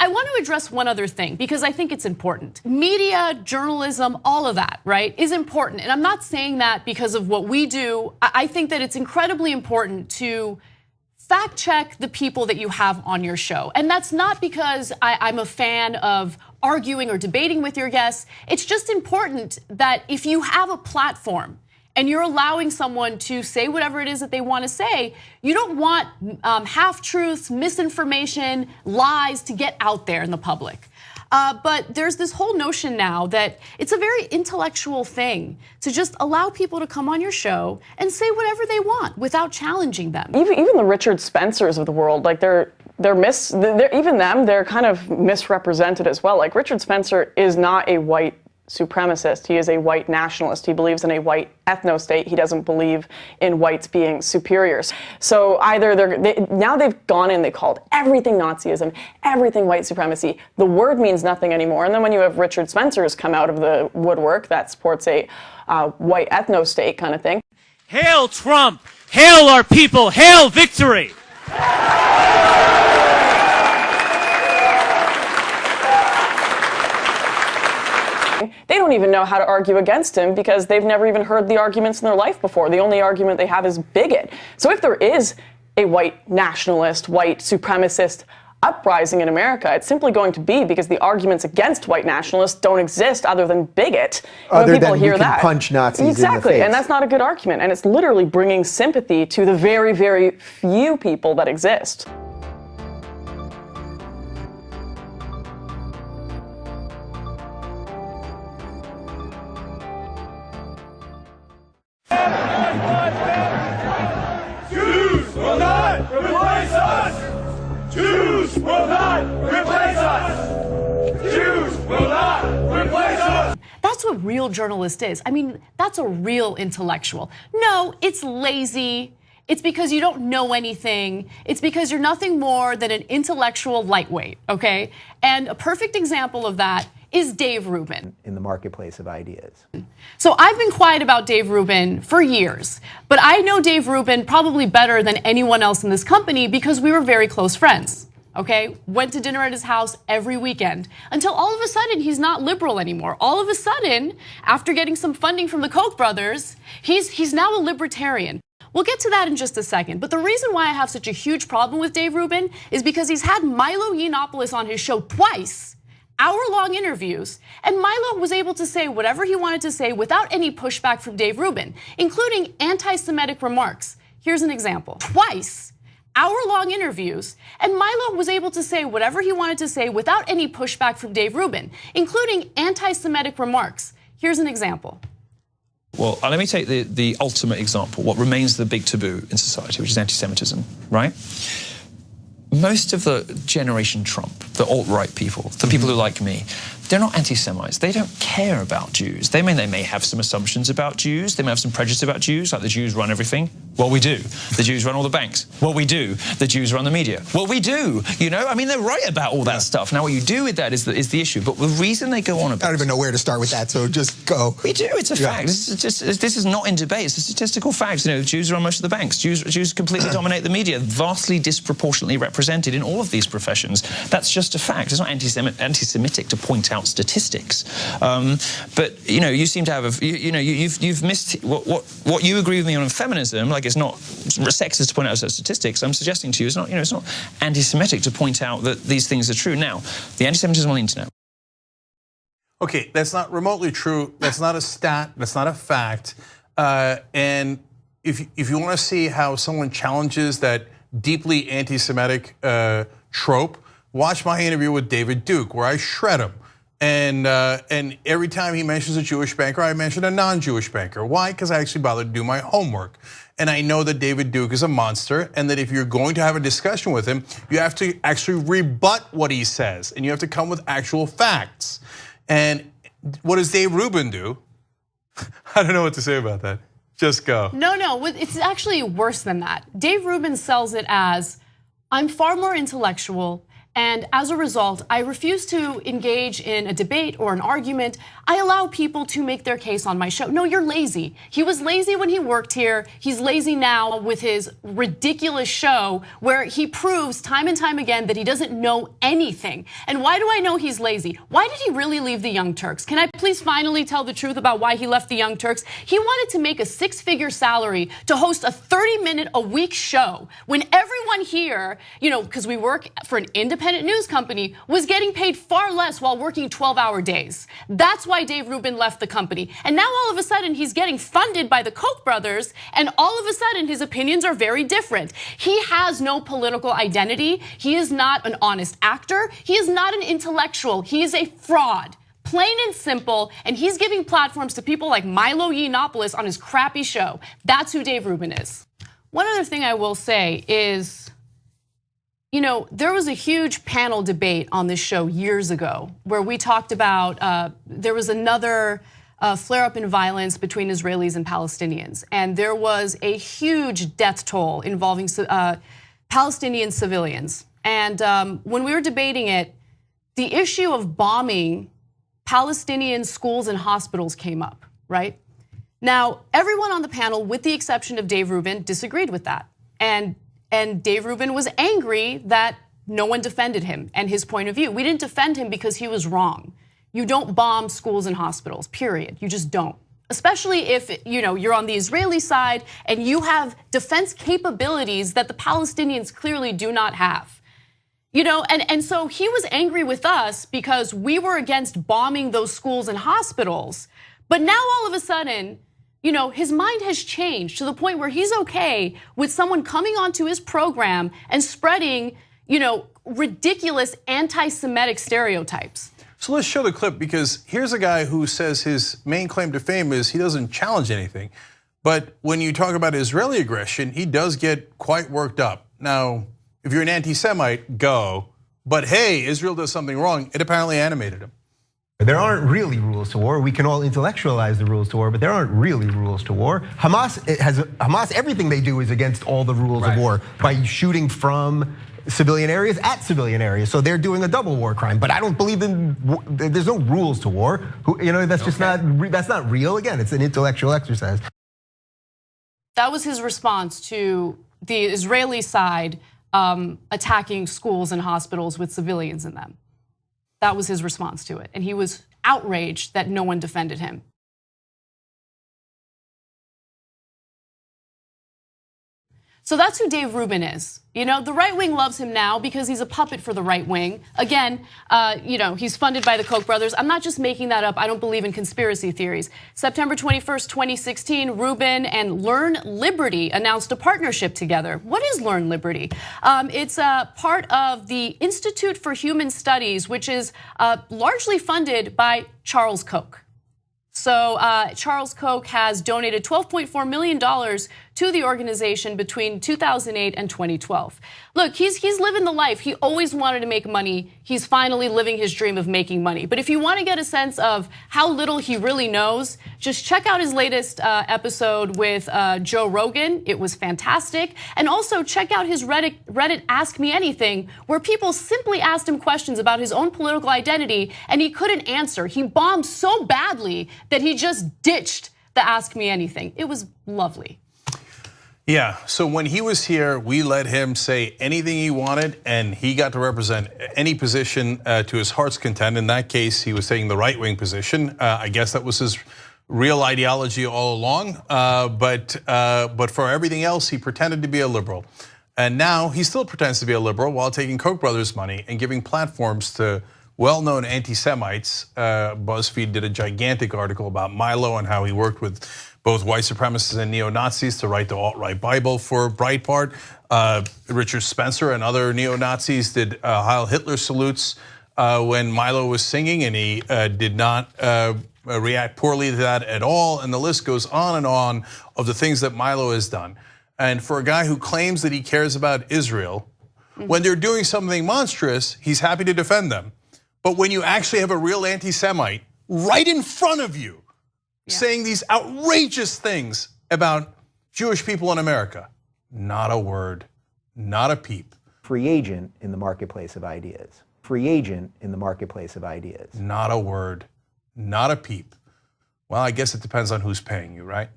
I want to address one other thing because I think it's important. Media, journalism, all of that, right, is important. And I'm not saying that because of what we do. I think that it's incredibly important to fact check the people that you have on your show. And that's not because I'm a fan of arguing or debating with your guests. It's just important that if you have a platform and you're allowing someone to say whatever it is that they want to say, you don't want half-truths, misinformation, lies to get out there in the public. But there's this whole notion now that it's a very intellectual thing to just allow people to come on your show and say whatever they want without challenging them. Even the Richard Spencers of the world, like they're kind of misrepresented as well. Like Richard Spencer is not a white supremacist. He is a white nationalist. He believes in a white ethno-state. He doesn't believe in whites being superiors. So either now they've gone in, they called everything Nazism, everything white supremacy. The word means nothing anymore. And then when you have Richard Spencers come out of the woodwork that supports a white ethno-state kind of thing. Hail Trump! Hail our people! Hail victory! They don't even know how to argue against him because they've never even heard the arguments in their life before. The only argument they have is bigot. So if there is a white nationalist, white supremacist uprising in America, it's simply going to be because the arguments against white nationalists don't exist other than bigot. Other than you can punch Nazis exactly, in the face. And that's not a good argument. And it's literally bringing sympathy to the very, very few people that exist. Jews will not replace us! Jews will not replace us! Jews will not replace us! That's what real journalist is. I mean, that's a real intellectual. No, it's lazy. It's because you don't know anything. It's because you're nothing more than an intellectual lightweight, okay? And a perfect example of that is Dave Rubin. In the marketplace of ideas. So I've been quiet about Dave Rubin for years, but I know Dave Rubin probably better than anyone else in this company because we were very close friends, okay? Went to dinner at his house every weekend until all of a sudden he's not liberal anymore. All of a sudden, after getting some funding from the Koch brothers, he's now a libertarian. We'll get to that in just a second, but the reason why I have such a huge problem with Dave Rubin is because he's had Milo Yiannopoulos on his show twice, hour-long interviews, and Milo was able to say whatever he wanted to say without any pushback from Dave Rubin, including anti-Semitic remarks. Here's an example. Twice, hour-long interviews, and Milo was able to say whatever he wanted to say without any pushback from Dave Rubin, including anti-Semitic remarks. Here's an example. Well, let me take the ultimate example, what remains the big taboo in society, which is anti-Semitism, right? Most of the generation Trump, the alt-right people, the people who like me, they're not anti-Semites. They don't care about Jews. They may have some assumptions about Jews. They may have some prejudice about Jews, like the Jews run everything. Well, we do. The Jews run all the banks. Well, we do. The Jews run the media. Well, we do. You know, I mean, they're right about all that stuff. Now, what you do with that is the issue. But the reason they go on about I don't even know where to start with that, so just go. We do. It's a fact. This is not in debate. It's a statistical fact. You know, Jews run most of the banks. Jews completely dominate the media, vastly disproportionately represented in all of these professions. That's just a fact. It's not anti-Semitic to point out statistics. But you know, you seem to have you've missed what you agree with me on feminism. Like, it's not sexist to point out statistics. I'm suggesting to you, it's not anti-Semitic to point out that these things are true. Now, the anti-Semitism on the internet. Okay, that's not remotely true. That's not a stat. That's not a fact. And if you want to see how someone challenges that deeply anti-Semitic trope, watch my interview with David Duke, where I shred him. And every time he mentions a Jewish banker, I mention a non-Jewish banker. Why? Because I actually bothered to do my homework. And I know that David Duke is a monster, and that if you're going to have a discussion with him, you have to actually rebut what he says, and you have to come with actual facts. And what does Dave Rubin do? I don't know what to say about that. Just go. No, it's actually worse than that. Dave Rubin sells it as, I'm far more intellectual, And as a result, I refuse to engage in a debate or an argument. I allow people to make their case on my show. No, you're lazy. He was lazy when he worked here. He's lazy now with his ridiculous show where he proves time and time again that he doesn't know anything. And why do I know he's lazy? Why did he really leave the Young Turks? Can I please finally tell the truth about why he left the Young Turks? He wanted to make a 6-figure salary to host a 30-minute-a-week show when everyone here, because we work for an independent news company, was getting paid far less while working 12-hour days. That's why Dave Rubin left the company. And now all of a sudden he's getting funded by the Koch brothers, and all of a sudden his opinions are very different. He has no political identity. He is not an honest actor. He is not an intellectual. He is a fraud. Plain and simple, and he's giving platforms to people like Milo Yiannopoulos on his crappy show. That's who Dave Rubin is. One other thing I will say is, there was a huge panel debate on this show years ago where we talked about, there was another flare-up in violence between Israelis and Palestinians. And there was a huge death toll involving Palestinian civilians. And when we were debating it, the issue of bombing Palestinian schools and hospitals came up, right? Now, everyone on the panel, with the exception of Dave Rubin, disagreed with that. And Dave Rubin was angry that no one defended him and his point of view. We didn't defend him because he was wrong. You don't bomb schools and hospitals, period. You just don't. Especially if you're on the Israeli side and you have defense capabilities that the Palestinians clearly do not have. And so he was angry with us because we were against bombing those schools and hospitals. But now all of a sudden, his mind has changed to the point where he's okay with someone coming onto his program and spreading, ridiculous anti-Semitic stereotypes. So let's show the clip, because here's a guy who says his main claim to fame is he doesn't challenge anything. But when you talk about Israeli aggression, he does get quite worked up. Now, if you're an anti-Semite, go. But hey, Israel does something wrong. It apparently animated him. There aren't really rules to war. We can all intellectualize the rules to war, but there aren't really rules to war. Hamas, everything they do is against all the rules of war by shooting from civilian areas at civilian areas. So they're doing a double war crime. But I don't believe there's no rules to war. That's just that's not real. Again, it's an intellectual exercise. That was his response to the Israeli side attacking schools and hospitals with civilians in them. That was his response to it. And he was outraged that no one defended him. So that's who Dave Rubin is. The right wing loves him now because he's a puppet for the right wing. Again, he's funded by the Koch brothers. I'm not just making that up. I don't believe in conspiracy theories. September 21st, 2016, Rubin and Learn Liberty announced a partnership together. What is Learn Liberty? It's a part of the Institute for Human Studies, which is largely funded by Charles Koch. So Charles Koch has donated $12.4 million to the organization between 2008 and 2012. Look, he's living the life. He always wanted to make money. He's finally living his dream of making money. But if you want to get a sense of how little he really knows, just check out his latest episode with Joe Rogan. It was fantastic. And also check out his Reddit Ask Me Anything, where people simply asked him questions about his own political identity and he couldn't answer. He bombed so badly that he just ditched the Ask Me Anything. It was lovely. Yeah, so when he was here, we let him say anything he wanted, and he got to represent any position to his heart's content. In that case, he was taking the right-wing position. I guess that was his real ideology all along. But for everything else, he pretended to be a liberal. And now he still pretends to be a liberal while taking Koch brothers' money and giving platforms to well-known anti-Semites. BuzzFeed did a gigantic article about Milo and how he worked with both white supremacists and neo-Nazis to write the alt-right Bible for Breitbart. Richard Spencer and other neo-Nazis did Heil Hitler salutes when Milo was singing, and he did not react poorly to that at all. And the list goes on of the things that Milo has done. And for a guy who claims that he cares about Israel, when they're doing something monstrous, he's happy to defend them. But when you actually have a real anti-Semite right in front of you, saying these outrageous things about Jewish people in America, not a word, not a peep. Free agent in the marketplace of ideas. Free agent in the marketplace of ideas. Not a word, not a peep. Well, I guess it depends on who's paying you, right?